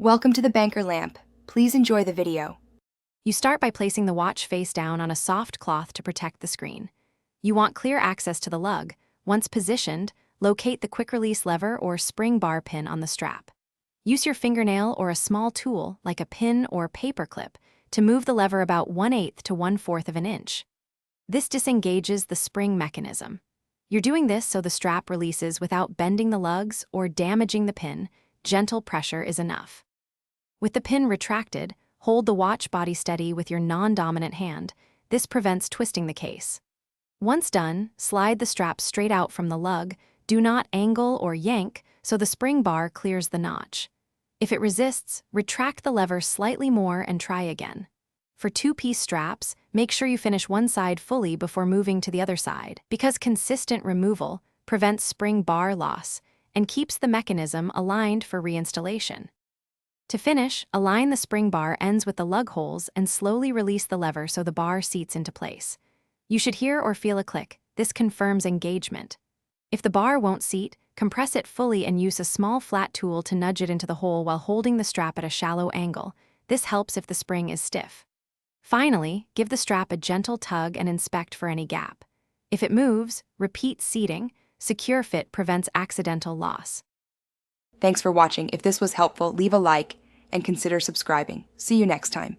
Welcome to the banker lamp. Please enjoy the video. You start by placing the watch face down on a soft cloth to protect the screen. You want clear access to the lug. Once positioned, locate the quick-release lever or spring bar pin on the strap. Use your fingernail or a small tool, like a pin or paper clip, to move the lever about 1/8 to 1/4 of an inch. This disengages the spring mechanism. You're doing this so the strap releases without bending the lugs or damaging the pin. Gentle pressure is enough. With the pin retracted, hold the watch body steady with your non-dominant hand. This prevents twisting the case. Once done, slide the strap straight out from the lug. Do not angle or yank so the spring bar clears the notch. If it resists, retract the lever slightly more and try again. For two-piece straps, make sure you finish one side fully before moving to the other side, because consistent removal prevents spring bar loss and keeps the mechanism aligned for reinstallation. To finish, align the spring bar ends with the lug holes and slowly release the lever so the bar seats into place. You should hear or feel a click. This confirms engagement. If the bar won't seat, compress it fully and use a small flat tool to nudge it into the hole while holding the strap at a shallow angle. This helps if the spring is stiff. Finally, give the strap a gentle tug and inspect for any gap. If it moves, repeat seating. Secure fit prevents accidental loss. Thanks for watching. If this was helpful, leave a like and consider subscribing. See you next time.